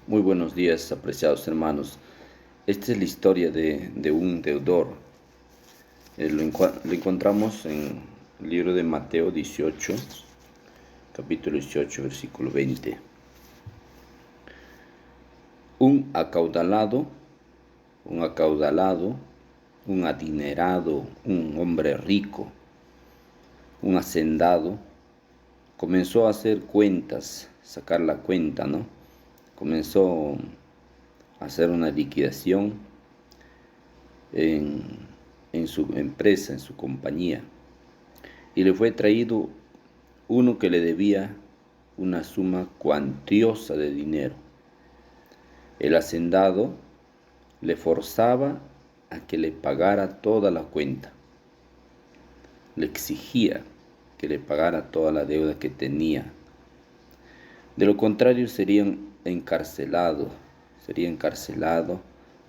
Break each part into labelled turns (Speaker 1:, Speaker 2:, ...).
Speaker 1: Muy buenos días, apreciados hermanos. Esta es la historia de un deudor. Lo encontramos en el libro de Mateo 18, capítulo 18, versículo 20. Un acaudalado, un acaudalado, un adinerado, un hombre rico, un hacendado, comenzó a hacer cuentas, sacar la cuenta, ¿no? Comenzó a hacer una liquidación en, en su empresa, en su compañía, y le fue traído uno que le debía una suma cuantiosa de dinero. El hacendado le forzaba a que le pagara toda la cuenta, le exigía que le pagara toda la deuda que tenía. De lo contrario sería encarcelado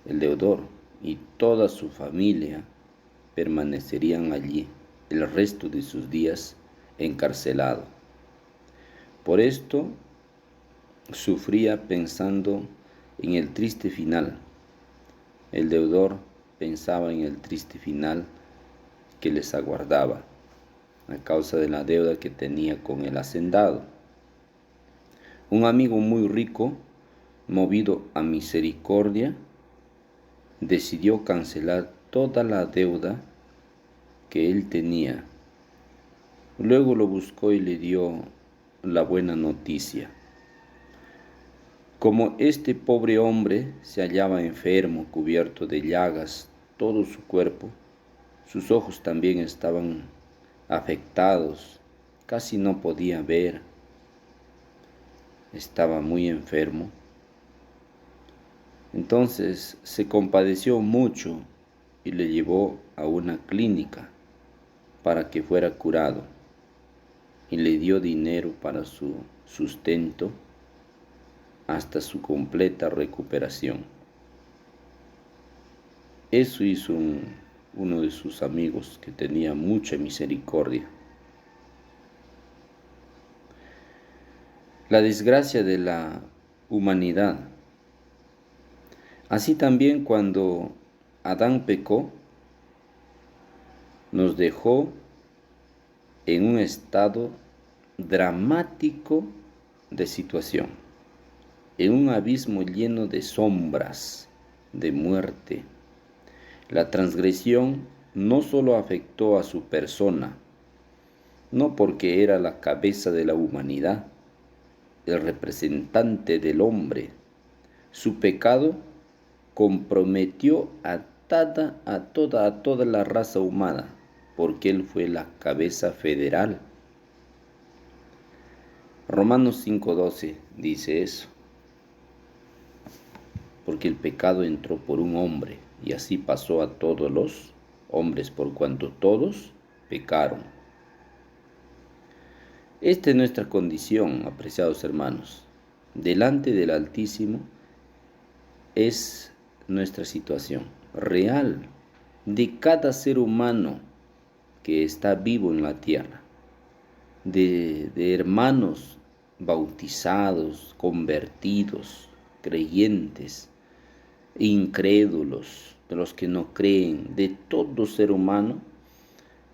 Speaker 1: el deudor y toda su familia permanecerían allí el resto de sus días encarcelado. Por esto sufría pensando en el triste final. El deudor pensaba en el triste final que les aguardaba a causa de la deuda que tenía con el hacendado. Un amigo muy rico, movido a misericordia, decidió cancelar toda la deuda que él tenía. Luego lo buscó y le dio la buena noticia. Como este pobre hombre se hallaba enfermo, cubierto de llagas, todo su cuerpo, sus ojos también estaban afectados, casi no podía ver, estaba muy enfermo. Entonces se compadeció mucho y le llevó a una clínica para que fuera curado, y le dio dinero para su sustento hasta su completa recuperación. Eso hizo uno de sus amigos que tenía mucha misericordia. La desgracia de la humanidad. Así también cuando Adán pecó, nos dejó en un estado dramático de situación, en un abismo lleno de sombras, de muerte. La transgresión no solo afectó a su persona, no porque era la cabeza de la humanidad, el representante del hombre. Su pecado comprometió a toda la raza humana, porque él fue la cabeza federal. Romanos 5:12 dice eso, porque el pecado entró por un hombre, y así pasó a todos los hombres, por cuanto todos pecaron. Esta es nuestra condición, apreciados hermanos. Delante del Altísimo es nuestra situación real de cada ser humano que está vivo en la tierra, de hermanos bautizados, convertidos, creyentes, incrédulos, de los que no creen, de todo ser humano.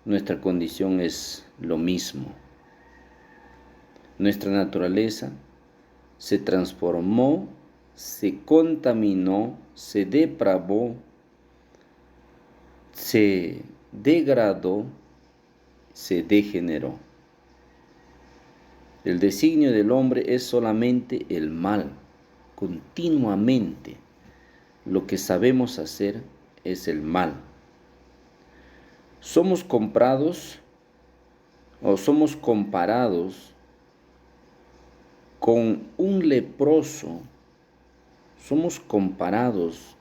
Speaker 1: Nuestra condición es lo mismo. Nuestra naturaleza se transformó, se contaminó, se depravó, se degradó, se degeneró. El designio del hombre es solamente el mal, continuamente. Lo que sabemos hacer es el mal. Somos comprados o somos comparados con un leproso, somos comparados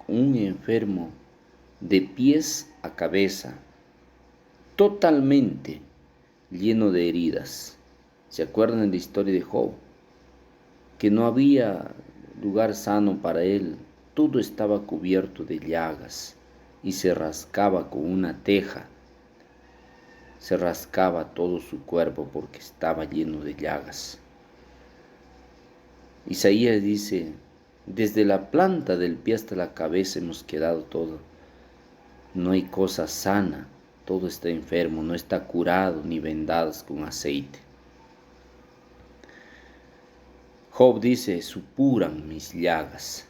Speaker 1: con un enfermo de pies a cabeza, totalmente lleno de heridas. ¿Se acuerdan de la historia de Job? Que no había lugar sano para él, todo estaba cubierto de llagas y se rascaba con una teja, se rascaba todo su cuerpo porque estaba lleno de llagas. Isaías dice, Desde la planta del pie hasta la cabeza hemos quedado todo. No hay cosa sana, todo está enfermo, no está curado ni vendadas con aceite. Job dice, supuran mis llagas,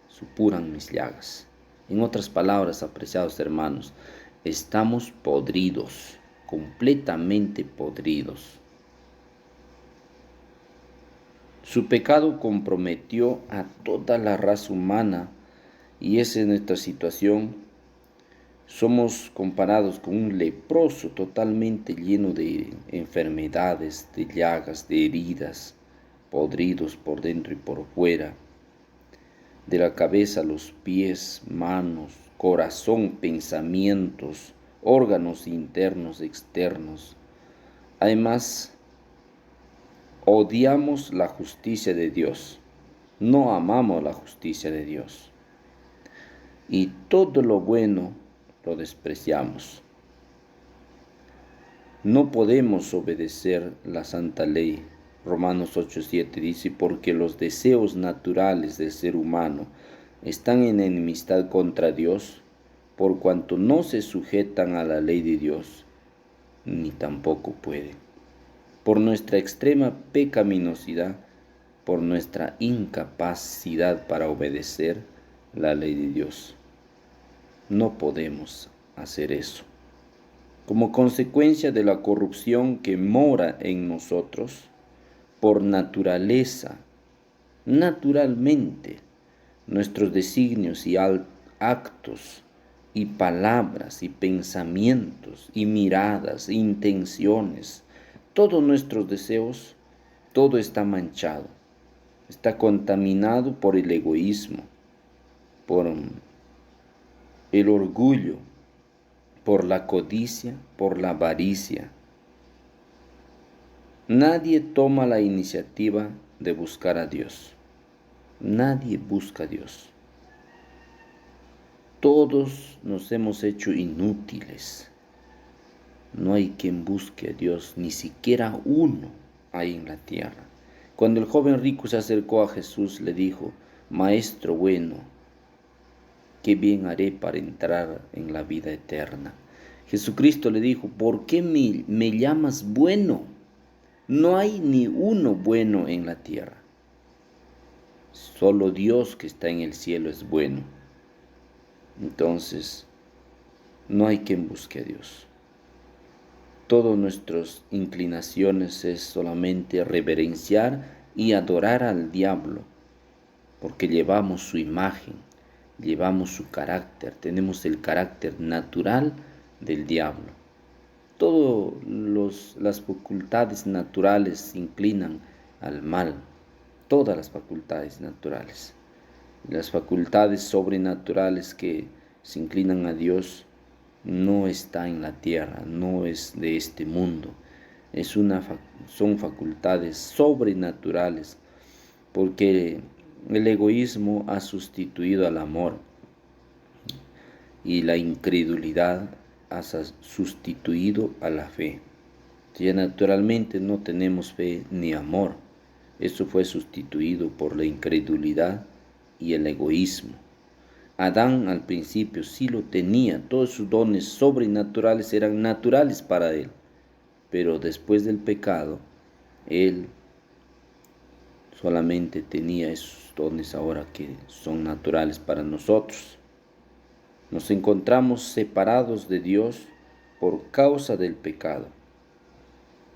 Speaker 1: supuran mis llagas. En otras palabras, apreciados hermanos, estamos podridos, completamente podridos. Su pecado comprometió a toda la raza humana y esa es nuestra situación. Somos comparados con un leproso totalmente lleno de enfermedades, de llagas, de heridas, podridos por dentro y por fuera, de la cabeza a los pies, manos, corazón, pensamientos, órganos internos, externos. Además, odiamos la justicia de Dios, no amamos la justicia de Dios. Y todo lo bueno lo despreciamos. No podemos obedecer la santa ley. Romanos 8:7 dice, porque los deseos naturales del ser humano están en enemistad contra Dios, por cuanto no se sujetan a la ley de Dios, ni tampoco pueden. Por nuestra extrema pecaminosidad, por nuestra incapacidad para obedecer la ley de Dios. No podemos hacer eso. Como consecuencia de la corrupción que mora en nosotros, por naturaleza, naturalmente, nuestros designios y actos y palabras y pensamientos y miradas e intenciones, todos nuestros deseos, todo está manchado, está contaminado por el egoísmo, por el orgullo, por la codicia, por la avaricia. Nadie toma la iniciativa de buscar a Dios. Nadie busca a Dios. Todos nos hemos hecho inútiles. No hay quien busque a Dios, ni siquiera uno hay en la tierra. Cuando el joven rico se acercó a Jesús, le dijo, Maestro bueno, ¿qué bien haré para entrar en la vida eterna? Jesucristo le dijo, ¿por qué me llamas bueno? No hay ni uno bueno en la tierra. Solo Dios que está en el cielo es bueno. Entonces, no hay quien busque a Dios. Todas nuestras inclinaciones es solamente reverenciar y adorar al diablo, porque llevamos su imagen, llevamos su carácter, tenemos el carácter natural del diablo. Todas las facultades naturales se inclinan al mal, todas las facultades naturales. Las facultades sobrenaturales que se inclinan a Dios no está en la tierra, no es de este mundo. Son facultades sobrenaturales, porque el egoísmo ha sustituido al amor y la incredulidad ha sustituido a la fe. Ya naturalmente no tenemos fe ni amor. Eso fue sustituido por la incredulidad y el egoísmo. Adán al principio sí lo tenía, todos sus dones sobrenaturales eran naturales para él, pero después del pecado, él solamente tenía esos dones ahora que son naturales para nosotros. Nos encontramos separados de Dios por causa del pecado.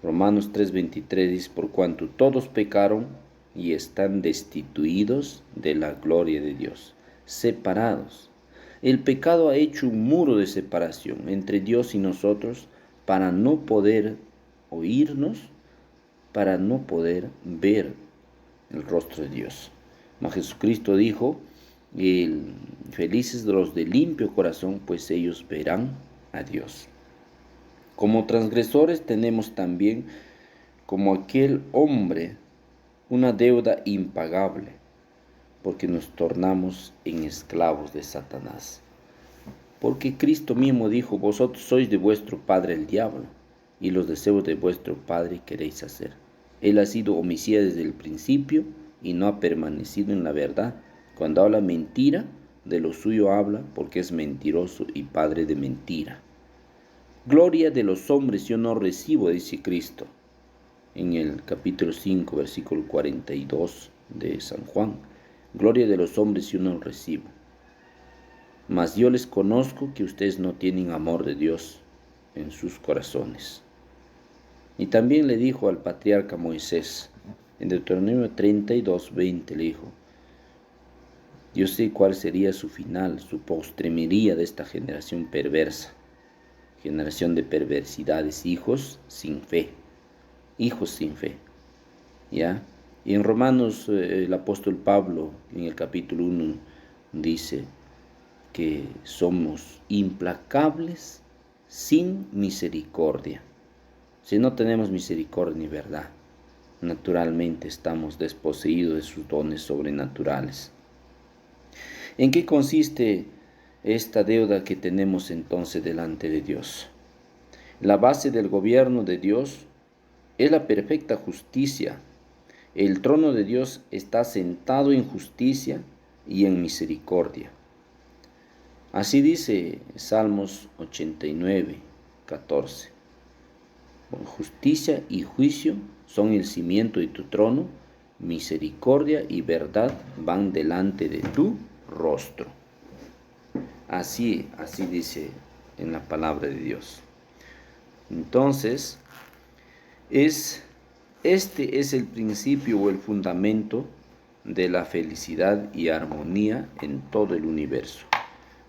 Speaker 1: Romanos 3:23 dice, por cuanto todos pecaron y están destituidos de la gloria de Dios, separados. El pecado ha hecho un muro de separación entre Dios y nosotros para no poder oírnos, para no poder ver el rostro de Dios. Mas Jesucristo dijo, felices los de limpio corazón, pues ellos verán a Dios. Como transgresores tenemos también, como aquel hombre, una deuda impagable, porque nos tornamos en esclavos de Satanás. Porque Cristo mismo dijo, vosotros sois de vuestro padre el diablo, y los deseos de vuestro padre queréis hacer. Él ha sido homicida desde el principio y no ha permanecido en la verdad, Cuando habla mentira, de lo suyo habla, porque es mentiroso y padre de mentira. Gloria de los hombres yo no recibo, dice Cristo, en el capítulo 5, versículo 42 de San Juan. Gloria de los hombres yo no recibo. Mas yo les conozco que ustedes no tienen amor de Dios en sus corazones. Y también le dijo al patriarca Moisés, en Deuteronomio 32, 20, le dijo: yo sé cuál sería su final, su postremería de esta generación perversa, generación de perversidades, hijos sin fe, ¿ya? Y en Romanos el apóstol Pablo, en el capítulo 1, dice que somos implacables sin misericordia. Si no tenemos misericordia ni verdad, naturalmente estamos desposeídos de sus dones sobrenaturales. ¿En qué consiste esta deuda que tenemos entonces delante de Dios? La base del gobierno de Dios es la perfecta justicia. El trono de Dios está sentado en justicia y en misericordia. Así dice Salmos 89, 14. Justicia y juicio son el cimiento de tu trono, misericordia y verdad van delante de tu rostro. Así dice en la palabra de Dios. Entonces, este es el principio o el fundamento de la felicidad y armonía en todo el universo.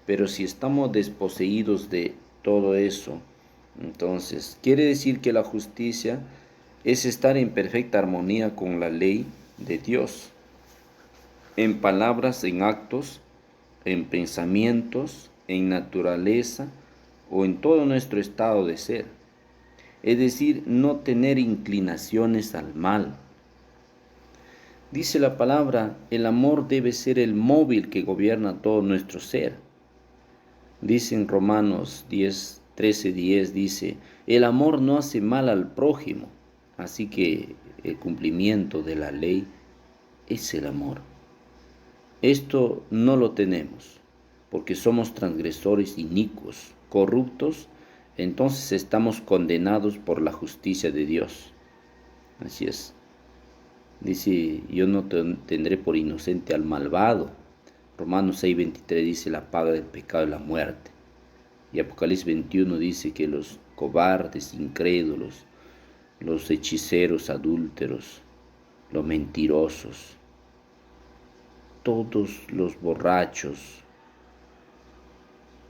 Speaker 1: Pero si estamos desposeídos de todo eso, entonces quiere decir que la justicia es estar en perfecta armonía con la ley de Dios, en palabras, en actos, en pensamientos, en naturaleza o en todo nuestro estado de ser. Es decir, no tener inclinaciones al mal. Dice la palabra, el amor debe ser el móvil que gobierna todo nuestro ser. Dice en Romanos 13:10, dice, el amor no hace mal al prójimo. Así que el cumplimiento de la ley es el amor. Esto no lo tenemos, porque somos transgresores inicuos, corruptos, entonces estamos condenados por la justicia de Dios. Así es. Dice, yo no tendré por inocente al malvado. Romanos 6:23 dice, la paga del pecado es la muerte. Y Apocalipsis 21 dice que los cobardes, incrédulos, los hechiceros, adúlteros, los mentirosos, todos los borrachos,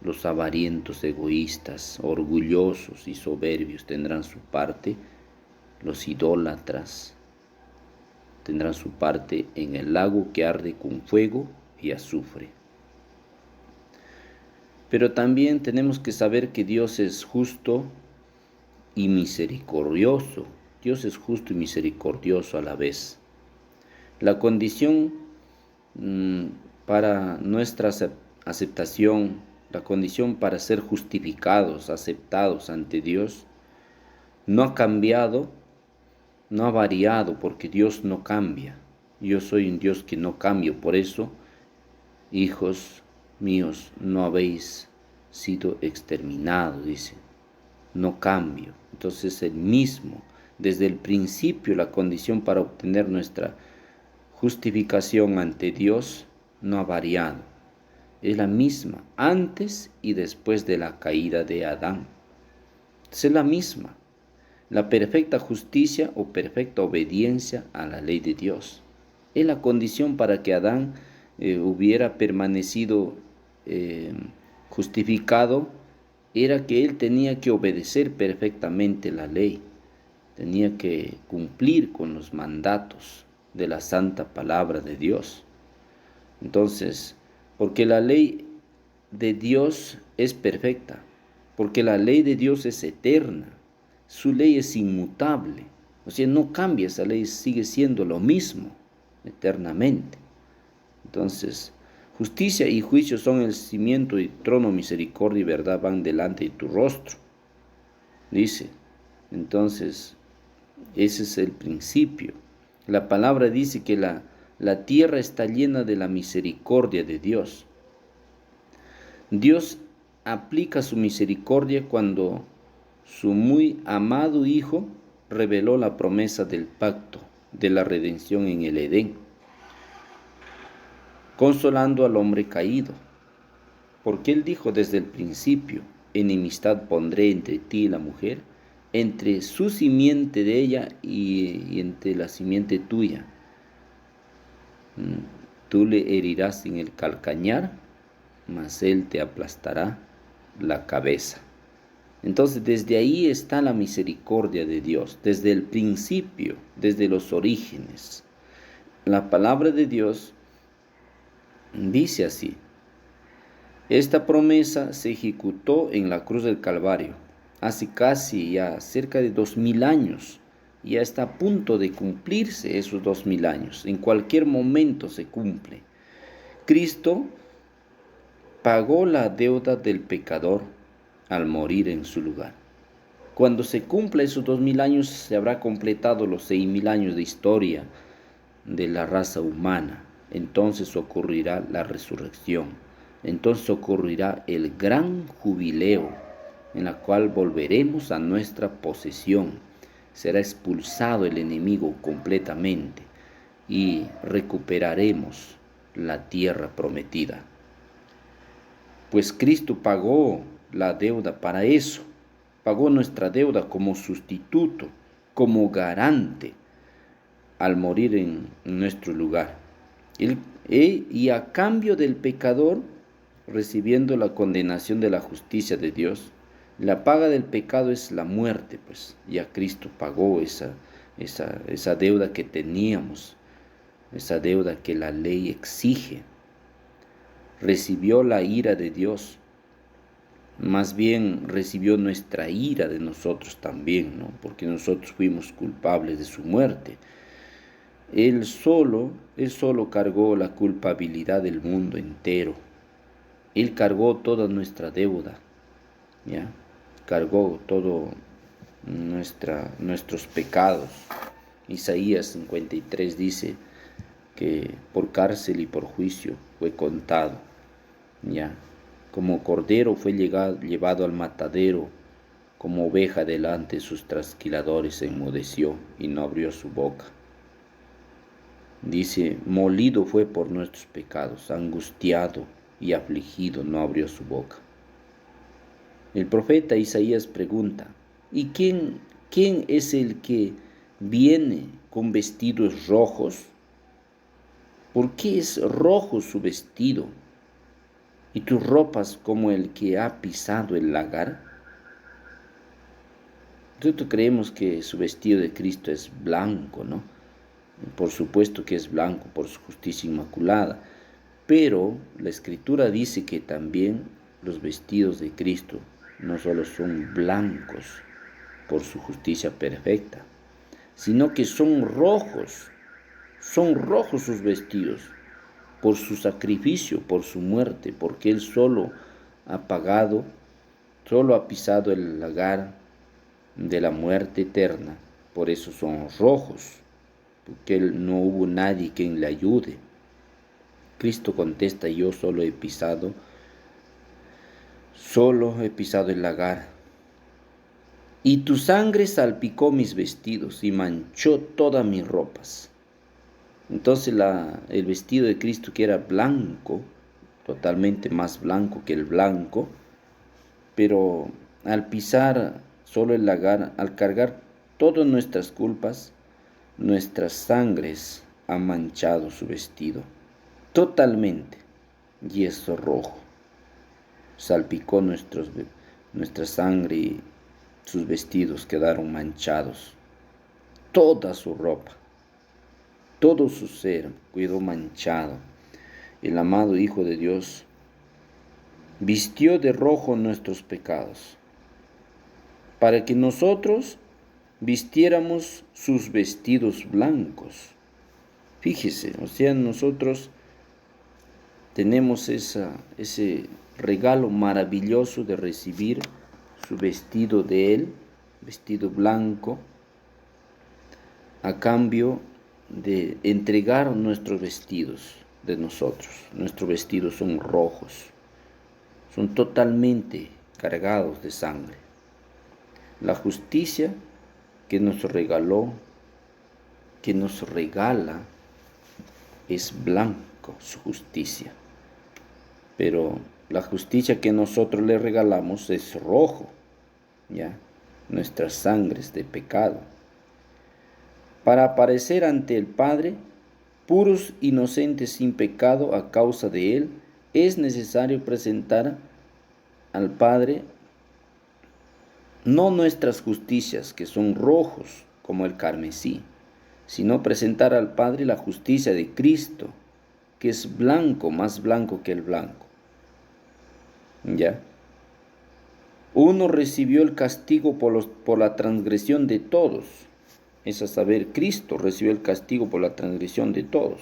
Speaker 1: los avarientos, egoístas, orgullosos y soberbios tendrán su parte, los idólatras tendrán su parte en el lago que arde con fuego y azufre. Pero también tenemos que saber que Dios es justo y misericordioso. Dios es justo y misericordioso a la vez. La condición para nuestra aceptación, la condición para ser justificados, aceptados ante Dios, no ha cambiado, no ha variado, porque Dios no cambia. Yo soy un Dios que no cambio, por eso, hijos míos, no habéis sido exterminados, dice. No cambio. Entonces el mismo, desde el principio, la condición para obtener nuestra justificación ante Dios no ha variado. Es la misma antes y después de la caída de Adán. Es la misma. La perfecta justicia o perfecta obediencia a la ley de Dios. Es la condición para que Adán hubiera permanecido justificado, era que él tenía que obedecer perfectamente la ley, tenía que cumplir con los mandatos de la santa palabra de Dios. Entonces, porque la ley de Dios es perfecta, porque la ley de Dios es eterna, su ley es inmutable, o sea, no cambia, esa ley sigue siendo lo mismo eternamente. Entonces, justicia y juicio son el cimiento y trono, misericordia y verdad van delante de tu rostro, dice. Entonces, ese es el principio. La palabra dice que la La tierra está llena de la misericordia de Dios. Dios aplica su misericordia cuando su muy amado Hijo reveló la promesa del pacto de la redención en el Edén, consolando al hombre caído, porque Él dijo desde el principio: enemistad pondré entre ti y la mujer, entre su simiente de ella y entre la simiente tuya. Tú le herirás en el calcañar, mas él te aplastará la cabeza. Entonces, desde ahí está la misericordia de Dios, desde el principio, desde los orígenes. La palabra de Dios dice así: esta promesa se ejecutó en la cruz del Calvario, hace casi ya cerca de 2000 años. Ya está a punto de cumplirse esos 2000 años. En cualquier momento se cumple. Cristo pagó la deuda del pecador al morir en su lugar. Cuando se cumpla esos 2000 años, se habrá completado los 6000 años de historia de la raza humana. Entonces ocurrirá la resurrección. Entonces ocurrirá el gran jubileo, en la cual volveremos a nuestra posesión. Será expulsado el enemigo completamente y recuperaremos la tierra prometida. Pues Cristo pagó la deuda para eso. Pagó nuestra deuda como sustituto, como garante, al morir en nuestro lugar. Y a cambio del pecador, recibiendo la condenación de la justicia de Dios, la paga del pecado es la muerte, pues ya Cristo pagó esa deuda que teníamos, esa deuda que la ley exige. Recibió la ira de Dios, más bien recibió nuestra ira de nosotros también, ¿no? Porque nosotros fuimos culpables de su muerte. Él solo cargó la culpabilidad del mundo entero. Él cargó toda nuestra deuda, ¿ya? Cargó todo nuestros pecados. Isaías 53 dice que por cárcel y por juicio fue contado, ¿ya? Como cordero fue llevado al matadero, como oveja delante de sus trasquiladores se enmudeció y no abrió su boca. Dice, molido fue por nuestros pecados, angustiado y afligido, no abrió su boca. El profeta Isaías pregunta, ¿y quién es el que viene con vestidos rojos? ¿Por qué es rojo su vestido y tus ropas como el que ha pisado el lagar? Nosotros creemos que su vestido de Cristo es blanco, ¿no? Por supuesto que es blanco por su justicia inmaculada, pero la Escritura dice que también los vestidos de Cristo no solo son blancos por su justicia perfecta, sino que son rojos sus vestidos por su sacrificio, por su muerte, porque Él solo ha pagado, solo ha pisado el lagar de la muerte eterna, por eso son rojos, porque no hubo nadie quien le ayude. Cristo contesta, yo solo he pisado el lagar. Y tu sangre salpicó mis vestidos y manchó todas mis ropas. Entonces el vestido de Cristo, que era blanco, totalmente más blanco que el blanco, pero al pisar solo el lagar, al cargar todas nuestras culpas, nuestras sangres han manchado su vestido totalmente, y es rojo. Salpicó nuestra sangre y sus vestidos quedaron manchados. Toda su ropa, todo su ser quedó manchado. El amado Hijo de Dios vistió de rojo nuestros pecados, para que nosotros vistiéramos sus vestidos blancos. Fíjese, o sea, nosotros tenemos ese regalo maravilloso de recibir su vestido de Él, vestido blanco, a cambio de entregar nuestros vestidos de nosotros. Nuestros vestidos son rojos, son totalmente cargados de sangre. La justicia que nos regaló, que nos regala, es blanco, su justicia. Pero la justicia que nosotros le regalamos es rojo, ¿ya? Nuestras sangres de pecado. Para aparecer ante el Padre, puros, inocentes, sin pecado a causa de Él, es necesario presentar al Padre no nuestras justicias, que son rojos como el carmesí, sino presentar al Padre la justicia de Cristo, que es blanco, más blanco que el blanco. ¿Ya? Uno recibió el castigo por la transgresión de todos. Es a saber, Cristo recibió el castigo por la transgresión de todos.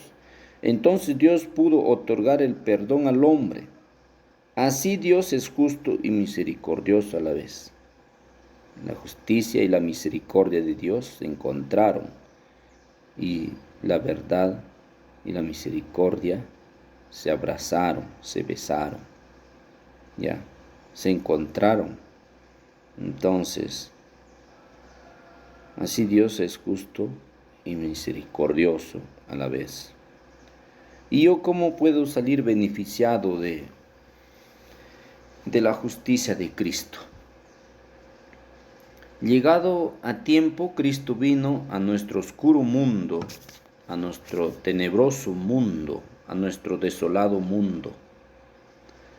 Speaker 1: Entonces Dios pudo otorgar el perdón al hombre. Así Dios es justo y misericordioso a la vez. La justicia y la misericordia de Dios se encontraron, y la verdad y la misericordia se abrazaron, se besaron, ya, se encontraron. Entonces, así Dios es justo y misericordioso a la vez. ¿Y yo cómo puedo salir beneficiado de la justicia de Cristo? Llegado a tiempo, Cristo vino a nuestro oscuro mundo, a nuestro tenebroso mundo, a nuestro desolado mundo,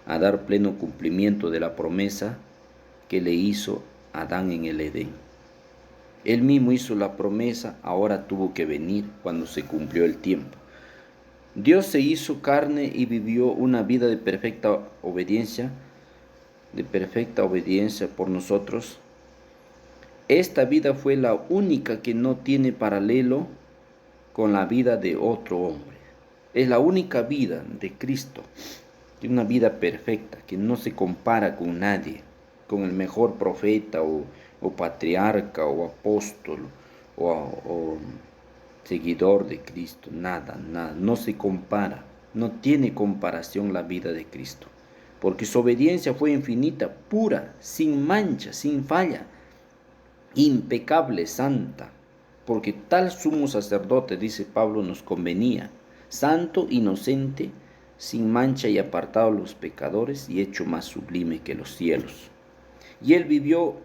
Speaker 1: a dar pleno cumplimiento de la promesa que le hizo Adán en el Edén. Él mismo hizo la promesa, ahora tuvo que venir cuando se cumplió el tiempo. Dios se hizo carne y vivió una vida de perfecta obediencia por nosotros. Esta vida fue la única que no tiene paralelo con la vida de otro hombre. Es la única vida de Cristo, una vida perfecta, que no se compara con nadie, con el mejor profeta o patriarca o apóstol o seguidor de Cristo. Nada, no se compara, no tiene comparación la vida de Cristo, porque su obediencia fue infinita, pura, sin mancha, sin falla, impecable, santa, porque tal sumo sacerdote, dice Pablo, nos convenía, santo, inocente, sin mancha y apartado de los pecadores y hecho más sublime que los cielos. Y él vivió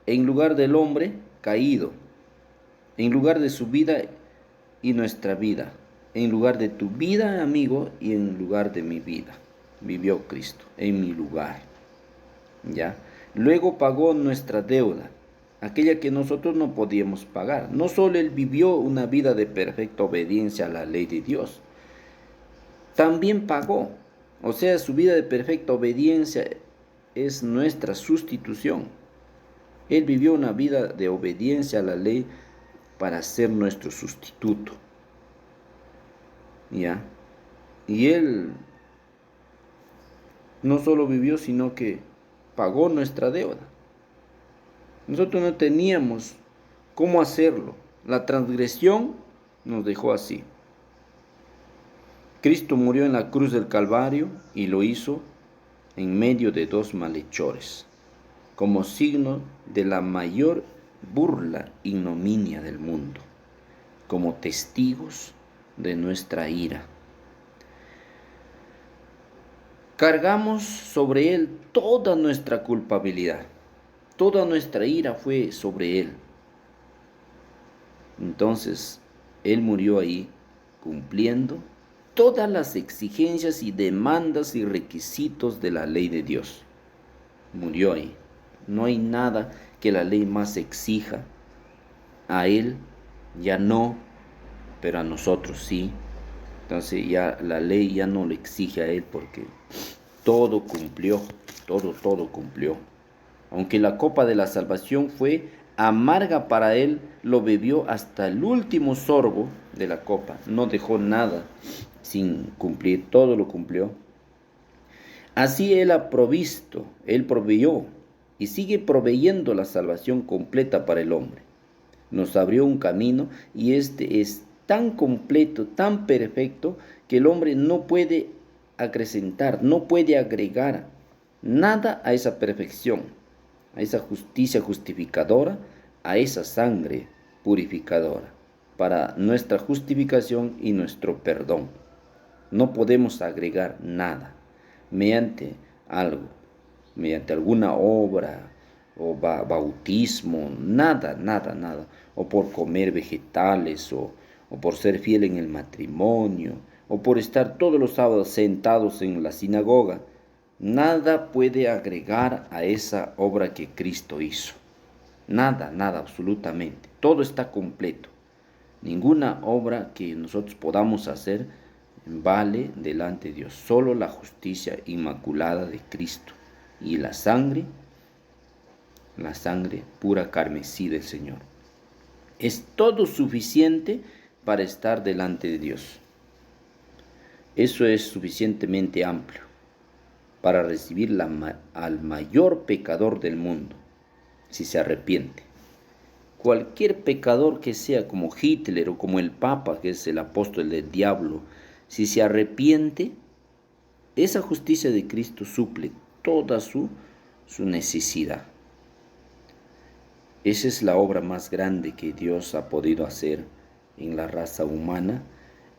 Speaker 1: en lugar del hombre caído, en lugar de su vida y nuestra vida, en lugar de tu vida, amigo, y en lugar de mi vida. Vivió Cristo en mi lugar, ¿ya? Luego pagó nuestra deuda, aquella que nosotros no podíamos pagar. No solo él vivió una vida de perfecta obediencia a la ley de Dios, también pagó, o sea, su vida de perfecta obediencia es nuestra sustitución. Él vivió una vida de obediencia a la ley para ser nuestro sustituto, ¿ya? Y él no solo vivió, sino que pagó nuestra deuda. Nosotros no teníamos cómo hacerlo. La transgresión nos dejó así. Cristo murió en la cruz del Calvario y lo hizo en medio de dos malhechores, como signo de la mayor burla, ignominia del mundo, como testigos de nuestra ira. Cargamos sobre él toda nuestra culpabilidad. Toda nuestra ira fue sobre él. Entonces, él murió ahí cumpliendo todas las exigencias y demandas y requisitos de la ley de Dios. Murió ahí. No hay nada que la ley más exija. A él ya no, pero a nosotros sí. Entonces ya la ley ya no le exige a él porque todo cumplió, todo cumplió. Aunque la copa de la salvación fue amarga para él, lo bebió hasta el último sorbo de la copa. No dejó nada sin cumplir, todo lo cumplió. Así él ha provisto, él proveyó y sigue proveyendo la salvación completa para el hombre. Nos abrió un camino y este es tan completo, tan perfecto, que el hombre no puede acrecentar, no puede agregar nada a esa perfección, a esa justicia justificadora, a esa sangre purificadora, para nuestra justificación y nuestro perdón. No podemos agregar nada mediante algo, mediante alguna obra o bautismo, nada, nada, nada, o por comer vegetales, o por ser fiel en el matrimonio, o por estar todos los sábados sentados en la sinagoga. Nada puede agregar a esa obra que Cristo hizo. Nada, nada, absolutamente. Todo está completo. Ninguna obra que nosotros podamos hacer vale delante de Dios. Solo la justicia inmaculada de Cristo y la sangre pura carmesí del Señor. Es todo suficiente para estar delante de Dios. Eso es suficientemente amplio para recibir al mayor pecador del mundo, si se arrepiente. Cualquier pecador que sea, como Hitler o como el Papa, que es el apóstol del diablo, si se arrepiente, esa justicia de Cristo suple toda su necesidad. Esa es la obra más grande que Dios ha podido hacer en la raza humana,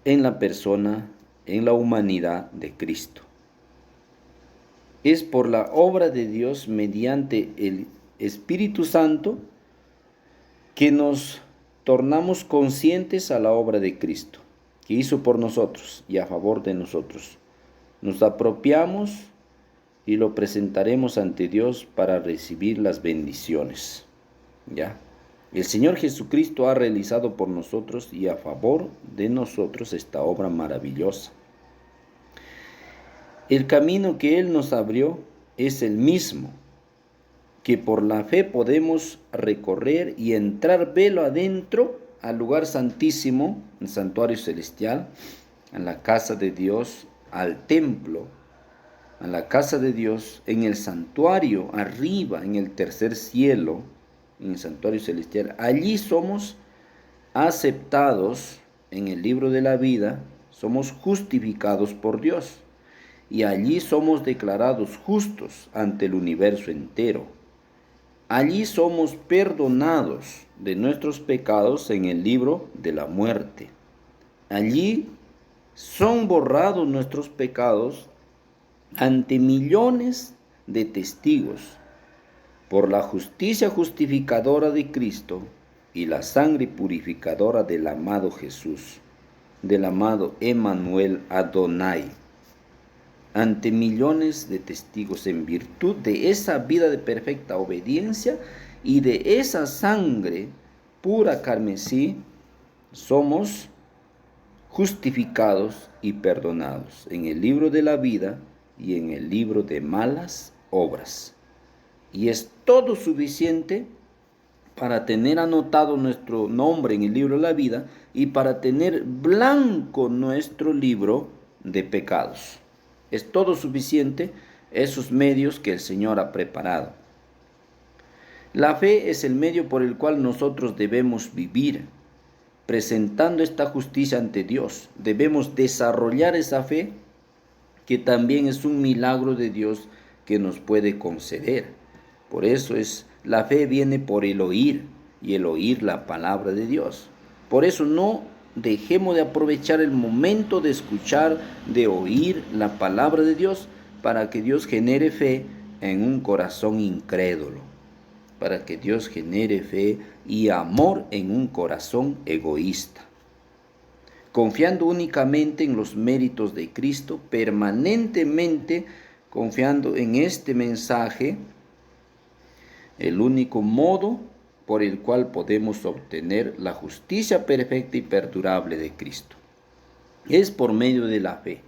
Speaker 1: en la persona, en la humanidad de Cristo. Es por la obra de Dios mediante el Espíritu Santo que nos tornamos conscientes a la obra de Cristo, que hizo por nosotros y a favor de nosotros. Nos apropiamos y lo presentaremos ante Dios para recibir las bendiciones. ¿Ya? El Señor Jesucristo ha realizado por nosotros y a favor de nosotros esta obra maravillosa. El camino que Él nos abrió es el mismo que por la fe podemos recorrer y entrar velo adentro al lugar santísimo, el santuario celestial, a la casa de Dios, al templo, a la casa de Dios, en el santuario, arriba, en el tercer cielo, en el santuario celestial. Allí somos aceptados en el libro de la vida, somos justificados por Dios. Y allí somos declarados justos ante el universo entero. Allí somos perdonados de nuestros pecados en el libro de la muerte. Allí son borrados nuestros pecados ante millones de testigos por la justicia justificadora de Cristo y la sangre purificadora del amado Jesús, del amado Emmanuel Adonai. Ante millones de testigos, en virtud de esa vida de perfecta obediencia y de esa sangre pura carmesí, somos justificados y perdonados en el libro de la vida y en el libro de malas obras. Y es todo suficiente para tener anotado nuestro nombre en el libro de la vida y para tener blanco nuestro libro de pecados. Es todo suficiente esos medios que el Señor ha preparado. La fe es el medio por el cual nosotros debemos vivir, presentando esta justicia ante Dios. Debemos desarrollar esa fe, que también es un milagro de Dios que nos puede conceder. Por eso la fe viene por el oír, y el oír la palabra de Dios. Por eso no dejemos de aprovechar el momento de escuchar, de oír la palabra de Dios, para que Dios genere fe en un corazón incrédulo, para que Dios genere fe y amor en un corazón egoísta. Confiando únicamente en los méritos de Cristo, permanentemente confiando en este mensaje, el único modo por el cual podemos obtener la justicia perfecta y perdurable de Cristo. Es por medio de la fe.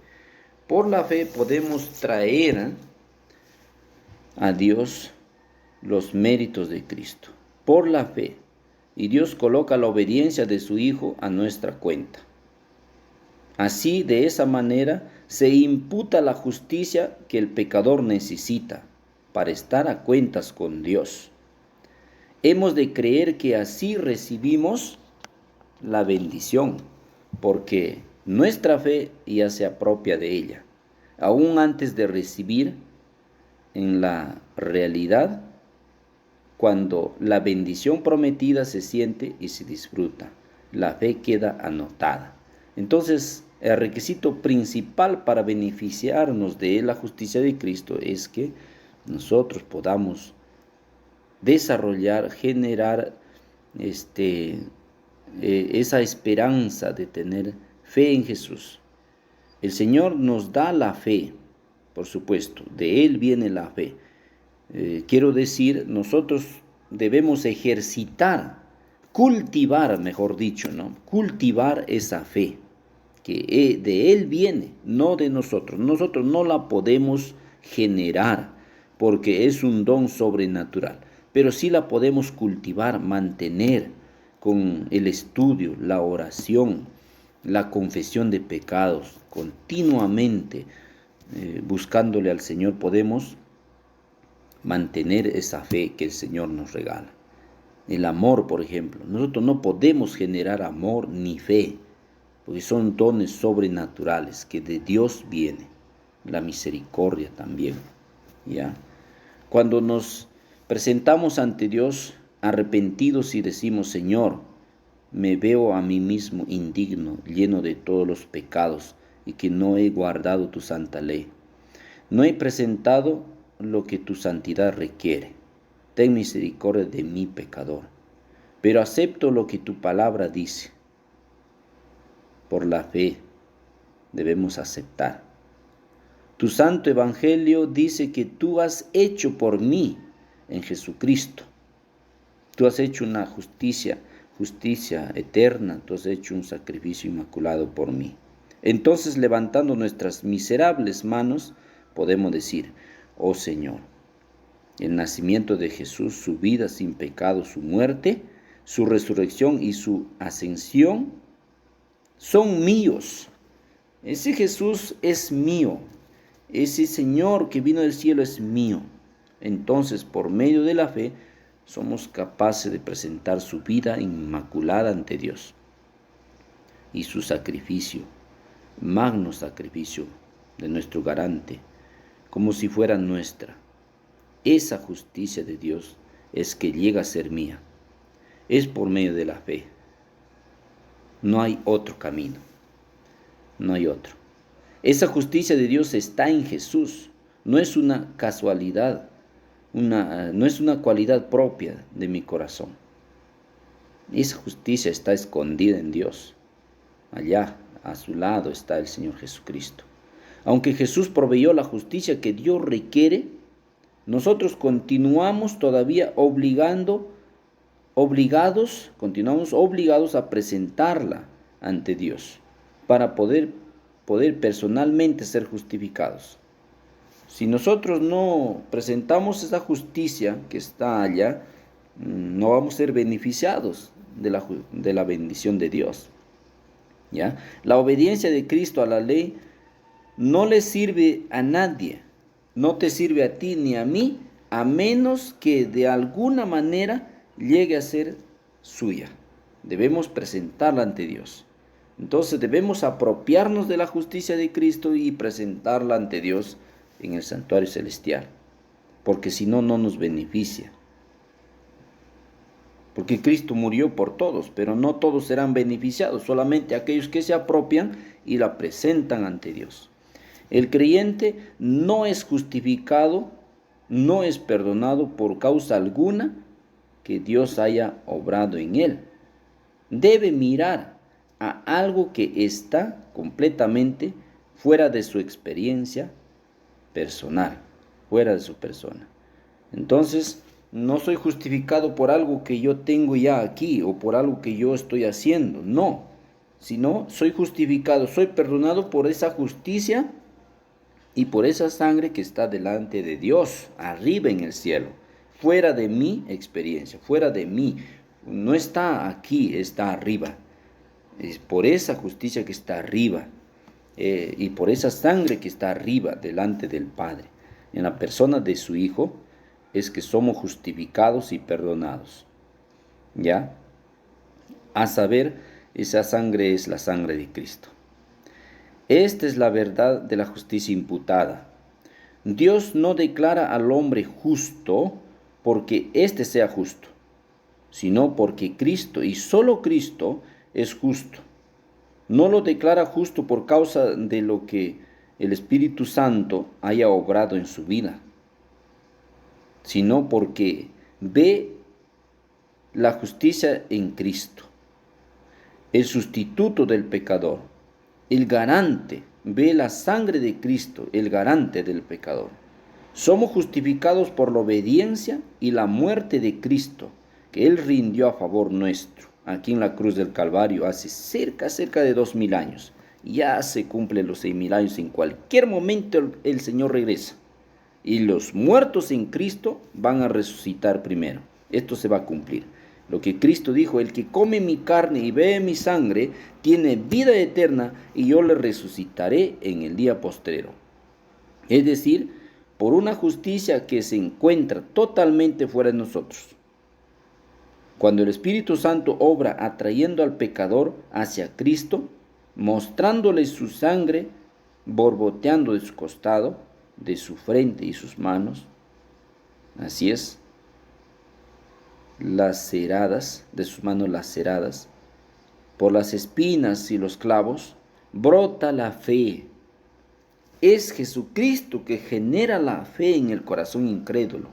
Speaker 1: Por la fe podemos traer a Dios los méritos de Cristo. Por la fe. Y Dios coloca la obediencia de su Hijo a nuestra cuenta. Así, de esa manera, se imputa la justicia que el pecador necesita para estar a cuentas con Dios. Hemos de creer que así recibimos la bendición, porque nuestra fe ya se apropia de ella, aún antes de recibir en la realidad, cuando la bendición prometida se siente y se disfruta. La fe queda anotada. Entonces, el requisito principal para beneficiarnos de la justicia de Cristo es que nosotros podamos desarrollar, generar esa esperanza de tener fe en Jesús. El Señor nos da la fe, por supuesto, de Él viene la fe. Quiero decir, nosotros debemos ejercitar, cultivar, mejor dicho, ¿no? Cultivar esa fe, que de Él viene, no de nosotros. Nosotros no la podemos generar, porque es un don sobrenatural, pero sí la podemos cultivar, mantener con el estudio, la oración, la confesión de pecados, continuamente buscándole al Señor, podemos mantener esa fe que el Señor nos regala. El amor, por ejemplo. Nosotros no podemos generar amor ni fe, porque son dones sobrenaturales que de Dios viene. La misericordia también, ¿ya? Cuando nos presentamos ante Dios arrepentidos y decimos: Señor, me veo a mí mismo indigno, lleno de todos los pecados, y que no he guardado tu santa ley. No he presentado lo que tu santidad requiere. Ten misericordia de mí, pecador. Pero acepto lo que tu palabra dice. Por la fe debemos aceptar. Tu santo evangelio dice que tú has hecho por mí en Jesucristo. Tú has hecho una justicia eterna. Tú has hecho un sacrificio inmaculado por mí. Entonces, levantando nuestras miserables manos, podemos decir: oh Señor, el nacimiento de Jesús, su vida sin pecado, su muerte, su resurrección y su ascensión son míos. Ese Jesús es mío. Ese Señor que vino del cielo es mío. Entonces, por medio de la fe, somos capaces de presentar su vida inmaculada ante Dios y su sacrificio, magno sacrificio de nuestro garante, como si fuera nuestra. Esa justicia de Dios es que llega a ser mía. Es por medio de la fe. No hay otro camino. No hay otro. Esa justicia de Dios está en Jesús. No es una casualidad, no es una cualidad propia de mi corazón. Esa justicia está escondida en Dios. Allá, a su lado, está el Señor Jesucristo. Aunque Jesús proveyó la justicia que Dios requiere, nosotros continuamos todavía continuamos obligados a presentarla ante Dios para poder personalmente ser justificados. Si nosotros no presentamos esa justicia que está allá, no vamos a ser beneficiados de la bendición de Dios. ¿Ya? La obediencia de Cristo a la ley no le sirve a nadie, no te sirve a ti ni a mí, a menos que de alguna manera llegue a ser suya. Debemos presentarla ante Dios. Entonces debemos apropiarnos de la justicia de Cristo y presentarla ante Dios en el santuario celestial, porque si no, no nos beneficia. Porque Cristo murió por todos, pero no todos serán beneficiados, solamente aquellos que se apropian y la presentan ante Dios. El creyente no es justificado, no es perdonado por causa alguna que Dios haya obrado en él. Debe mirar a algo que está completamente fuera de su experiencia personal, fuera de su persona. Entonces, no soy justificado por algo que yo tengo ya aquí o por algo que yo estoy haciendo, no, sino soy justificado, soy perdonado por esa justicia y por esa sangre que está delante de Dios, arriba en el cielo, fuera de mi experiencia, fuera de mí. No está aquí, está arriba. Es por esa justicia que está arriba y por esa sangre que está arriba delante del Padre, en la persona de su Hijo, es que somos justificados y perdonados. ¿Ya? A saber, Esa sangre es la sangre de Cristo. Esta es la verdad de la justicia imputada. Dios no declara al hombre justo porque éste sea justo, sino porque Cristo y solo Cristo es justo. No lo declara justo por causa de lo que el Espíritu Santo haya obrado en su vida, sino porque ve la justicia en Cristo, el sustituto del pecador, el garante, ve la sangre de Cristo, el garante del pecador. Somos justificados por la obediencia y la muerte de Cristo, que Él rindió a favor nuestro, aquí en la cruz del Calvario, hace cerca de 2000 años. Ya se cumplen los 6000 años, en cualquier momento el Señor regresa. Y los muertos en Cristo van a resucitar primero. Esto se va a cumplir. Lo que Cristo dijo: el que come mi carne y bebe mi sangre, tiene vida eterna, y yo le resucitaré en el día postrero. Es decir, por una justicia que se encuentra totalmente fuera de nosotros. Cuando el Espíritu Santo obra atrayendo al pecador hacia Cristo, mostrándole su sangre borboteando de su costado, de su frente y sus manos, así es, laceradas, de sus manos laceradas, por las espinas y los clavos, brota la fe. Es Jesucristo que genera la fe en el corazón incrédulo.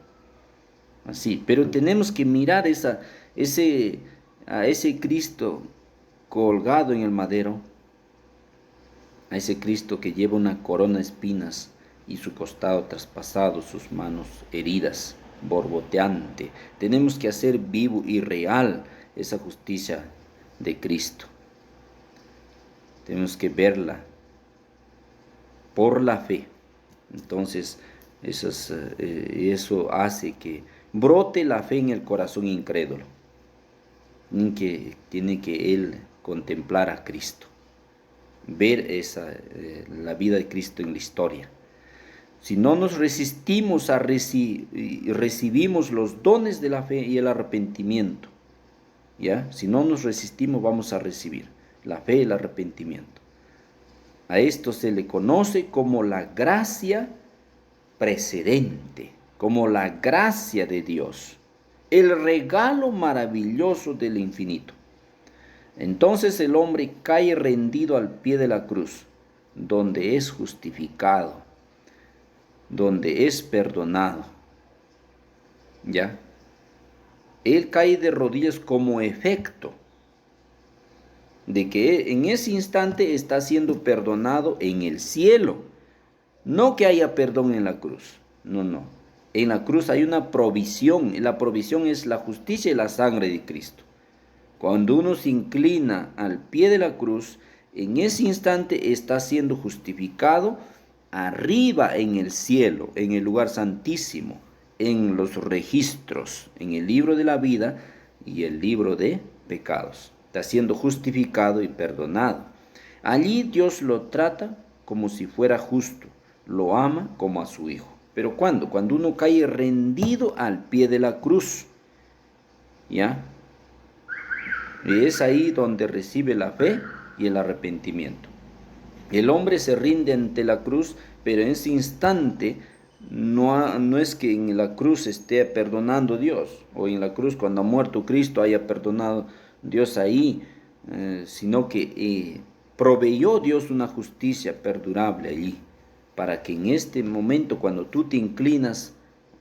Speaker 1: Así, pero tenemos que mirar a ese Cristo colgado en el madero, a ese Cristo que lleva una corona de espinas y su costado traspasado, sus manos heridas, borboteante. Tenemos que hacer vivo y real esa justicia de Cristo. Tenemos que verla por la fe. Entonces, eso hace que brote la fe en el corazón incrédulo, que tiene que él contemplar a Cristo, ver la vida de Cristo en la historia. Si no nos resistimos recibimos los dones de la fe y el arrepentimiento, ¿ya? Si no nos resistimos, vamos a recibir la fe y el arrepentimiento. A esto se le conoce como la gracia precedente, como la gracia de Dios, el regalo maravilloso del infinito. Entonces el hombre cae rendido al pie de la cruz, donde es justificado, donde es perdonado. ¿Ya? Él cae de rodillas como efecto de que en ese instante está siendo perdonado en el cielo. No que haya perdón en la cruz. No. En la cruz hay una provisión. Y la provisión es la justicia y la sangre de Cristo. Cuando uno se inclina al pie de la cruz, en ese instante está siendo justificado arriba en el cielo, en el lugar santísimo, en los registros, en el libro de la vida y el libro de pecados. Está siendo justificado y perdonado. Allí Dios lo trata como si fuera justo, lo ama como a su hijo. ¿Pero cuándo? Cuando uno cae rendido al pie de la cruz, ¿ya? Y es ahí donde recibe la fe y el arrepentimiento. El hombre se rinde ante la cruz, pero en ese instante no es que en la cruz esté perdonando Dios, o en la cruz cuando ha muerto Cristo haya perdonado Dios ahí, sino que proveyó Dios una justicia perdurable allí, para que en este momento, cuando tú te inclinas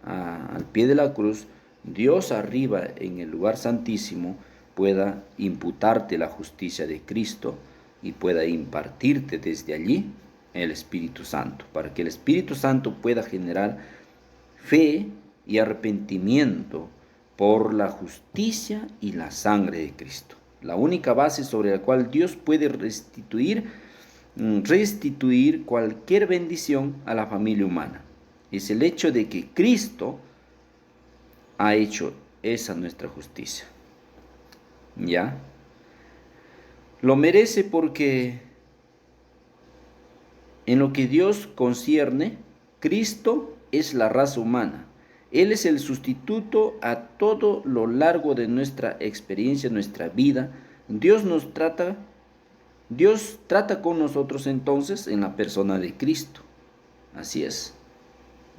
Speaker 1: al pie de la cruz, Dios arriba en el lugar santísimo pueda imputarte la justicia de Cristo y pueda impartirte desde allí el Espíritu Santo, para que el Espíritu Santo pueda generar fe y arrepentimiento por la justicia y la sangre de Cristo. La única base sobre la cual Dios puede restituir cualquier bendición a la familia humana es el hecho de que Cristo ha hecho esa nuestra justicia. ¿Ya? Lo merece porque en lo que Dios concierne, Cristo es la raza humana. Él es el sustituto a todo lo largo de nuestra experiencia, nuestra vida, Dios trata con nosotros entonces en la persona de Cristo. Así es.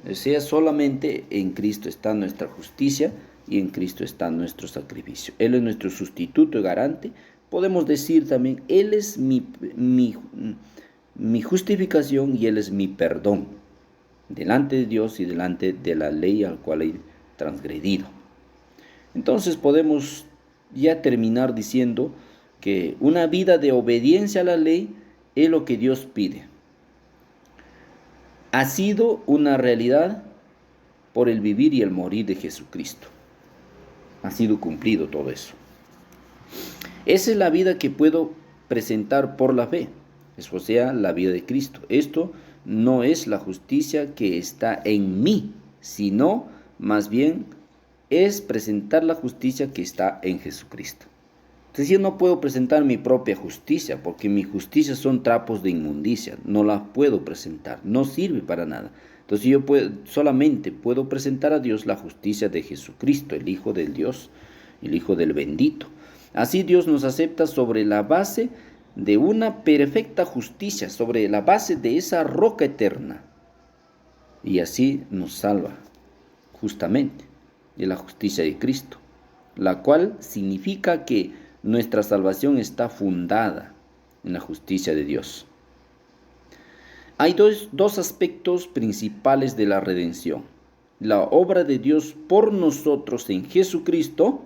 Speaker 1: O sea, solamente en Cristo está nuestra justicia y en Cristo está nuestro sacrificio. Él es nuestro sustituto y garante. Podemos decir también, Él es mi justificación y Él es mi perdón delante de Dios y delante de la ley al cual he transgredido. Entonces podemos ya terminar diciendo que una vida de obediencia a la ley es lo que Dios pide. Ha sido una realidad por el vivir y el morir de Jesucristo. Ha sido cumplido todo eso. Esa es la vida que puedo presentar por la fe, o sea, la vida de Cristo. Esto no es la justicia que está en mí, sino más bien es presentar la justicia que está en Jesucristo. Entonces yo no puedo presentar mi propia justicia, porque mi justicia son trapos de inmundicia, no la puedo presentar, no sirve para nada. Entonces yo solamente puedo presentar a Dios la justicia de Jesucristo, el Hijo del Dios, el Hijo del bendito. Así Dios nos acepta sobre la base de una perfecta justicia, sobre la base de esa roca eterna. Y así nos salva, justamente, de la justicia de Cristo, la cual significa que nuestra salvación está fundada en la justicia de Dios. Hay dos aspectos principales de la redención: la obra de Dios por nosotros en Jesucristo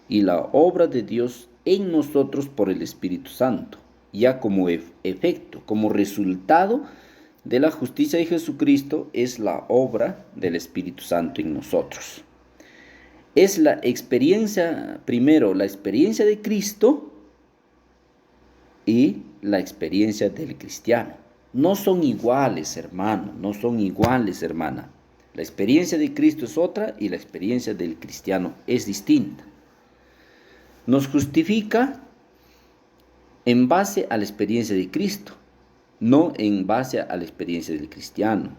Speaker 1: y la obra de Dios en nosotros por el Espíritu Santo, ya como efecto, como resultado de la justicia de Jesucristo es la obra del Espíritu Santo en nosotros. Es la experiencia, primero la experiencia de Cristo y la experiencia del cristiano. No son iguales, hermano, no son iguales, hermana. La experiencia de Cristo es otra y la experiencia del cristiano es distinta. Nos justifica en base a la experiencia de Cristo, no en base a la experiencia del cristiano.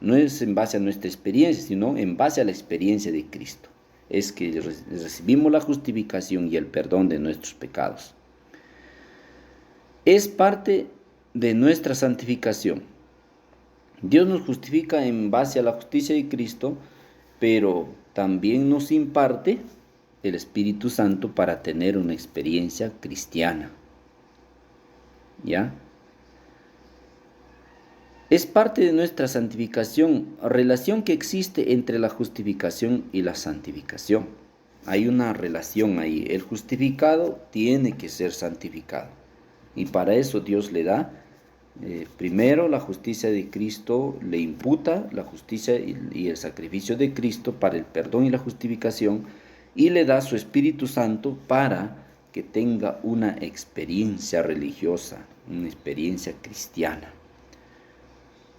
Speaker 1: No es en base a nuestra experiencia, sino en base a la experiencia de Cristo. Es que recibimos la justificación y el perdón de nuestros pecados. Es parte de nuestra santificación. Dios nos justifica en base a la justicia de Cristo, pero también nos imparte el Espíritu Santo para tener una experiencia cristiana. ¿Ya? Es parte de nuestra santificación, relación que existe entre la justificación y la santificación. Hay una relación ahí. El justificado tiene que ser santificado. Y para eso Dios le da, primero la justicia de Cristo, le imputa la justicia y el sacrificio de Cristo para el perdón y la justificación, y le da su Espíritu Santo para que tenga una experiencia religiosa, una experiencia cristiana.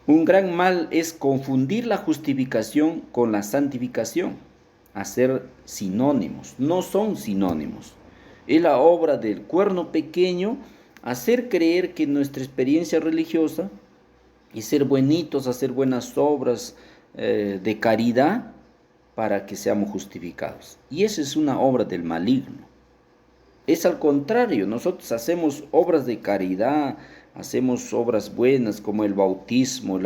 Speaker 1: Un gran mal es confundir la justificación con la santificación, hacer sinónimos. No son sinónimos. Es la obra del cuerno pequeño hacer creer que nuestra experiencia religiosa y ser buenitos, hacer buenas obras de caridad para que seamos justificados. Y esa es una obra del maligno. Es al contrario, nosotros hacemos obras de caridad, hacemos obras buenas como el bautismo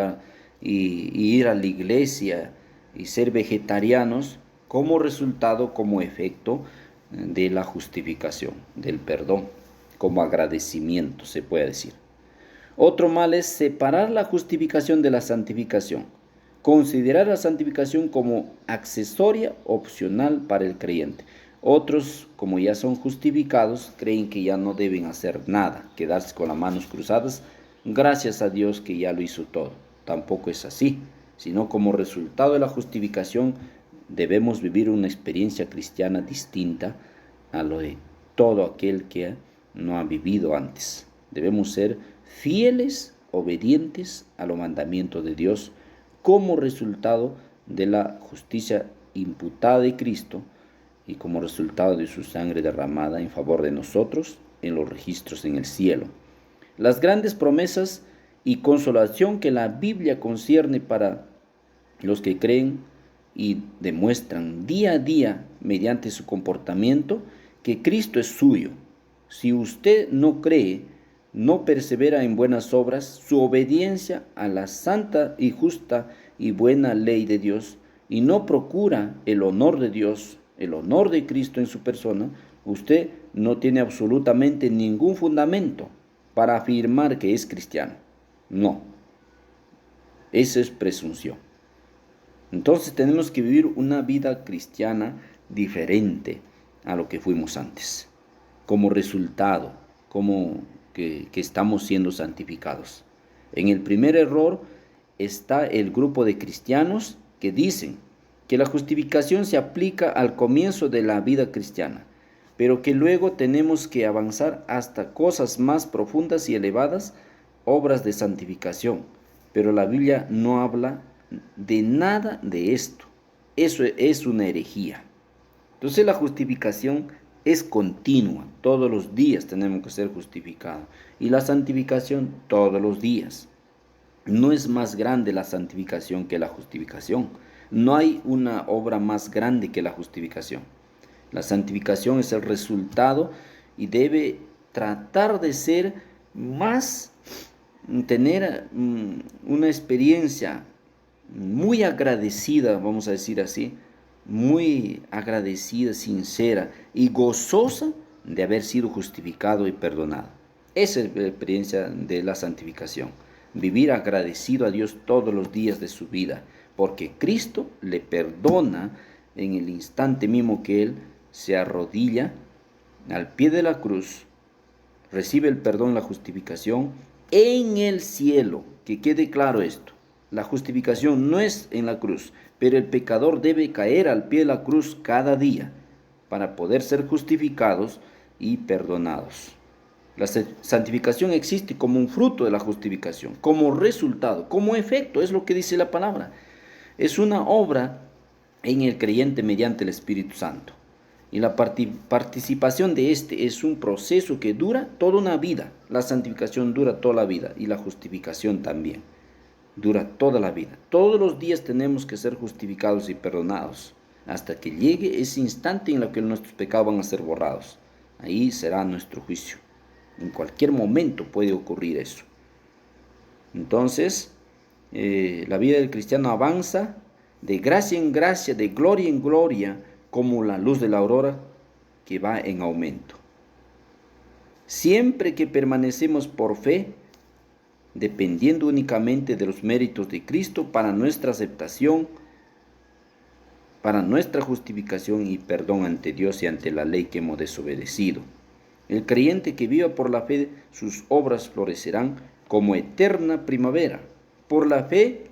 Speaker 1: y ir a la iglesia y ser vegetarianos como resultado, como efecto de la justificación, del perdón, como agradecimiento se puede decir. Otro mal es separar la justificación de la santificación, considerar la santificación como accesoria, opcional para el creyente. Otros, como ya son justificados, creen que ya no deben hacer nada, quedarse con las manos cruzadas, gracias a Dios que ya lo hizo todo. Tampoco es así, sino como resultado de la justificación debemos vivir una experiencia cristiana distinta a lo de todo aquel que no ha vivido antes. Debemos ser fieles, obedientes a los mandamientos de Dios como resultado de la justicia imputada de Cristo y como resultado de su sangre derramada en favor de nosotros en los registros en el cielo. Las grandes promesas y consolación que la Biblia concierne para los que creen y demuestran día a día mediante su comportamiento que Cristo es suyo. Si usted no cree, no persevera en buenas obras, su obediencia a la santa y justa y buena ley de Dios, y no procura el honor de Dios, el honor de Cristo en su persona, usted no tiene absolutamente ningún fundamento para afirmar que es cristiano. No, eso es presunción. Entonces tenemos que vivir una vida cristiana diferente a lo que fuimos antes, como resultado, como que estamos siendo santificados. En el primer error está el grupo de cristianos que dicen que la justificación se aplica al comienzo de la vida cristiana, pero que luego tenemos que avanzar hasta cosas más profundas y elevadas, obras de santificación. Pero la Biblia no habla de nada de esto. Eso es una herejía. Entonces la justificación es continua. Todos los días tenemos que ser justificados. Y la santificación todos los días. No es más grande la santificación que la justificación. No hay una obra más grande que la justificación. La santificación es el resultado y debe tratar de ser más, tener una experiencia muy agradecida, vamos a decir así, muy agradecida, sincera y gozosa de haber sido justificado y perdonado. Esa es la experiencia de la santificación. Vivir agradecido a Dios todos los días de su vida, porque Cristo le perdona en el instante mismo que Él se arrodilla al pie de la cruz, recibe el perdón, la justificación en el cielo. Que quede claro esto. La justificación no es en la cruz, pero el pecador debe caer al pie de la cruz cada día para poder ser justificados y perdonados. La santificación existe como un fruto de la justificación, como resultado, como efecto, es lo que dice la palabra. Es una obra en el creyente mediante el Espíritu Santo. Y la participación de este es un proceso que dura toda una vida. La santificación dura toda la vida y la justificación también dura toda la vida. Todos los días tenemos que ser justificados y perdonados hasta que llegue ese instante en el que nuestros pecados van a ser borrados. Ahí será nuestro juicio. En cualquier momento puede ocurrir eso. Entonces, la vida del cristiano avanza de gracia en gracia, de gloria en gloria, como la luz de la aurora que va en aumento. Siempre que permanecemos por fe, dependiendo únicamente de los méritos de Cristo para nuestra aceptación, para nuestra justificación y perdón ante Dios y ante la ley que hemos desobedecido. El creyente que viva por la fe, sus obras florecerán como eterna primavera. Por la fe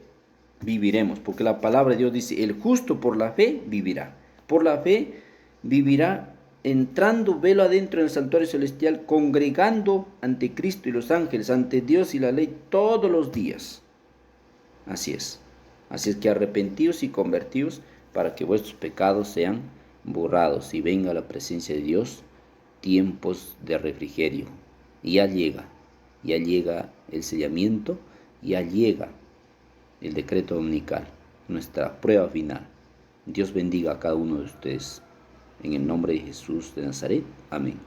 Speaker 1: viviremos, porque la palabra de Dios dice, el justo por la fe vivirá. Por la fe vivirá entrando velo adentro en el santuario celestial, congregando ante Cristo y los ángeles, ante Dios y la ley todos los días. Así es. Así es que arrepentidos y convertidos para que vuestros pecados sean borrados y venga la presencia de Dios, tiempos de refrigerio. Y ya llega el sellamiento, ya llega el decreto dominical, nuestra prueba final. Dios bendiga a cada uno de ustedes. En el nombre de Jesús de Nazaret. Amén.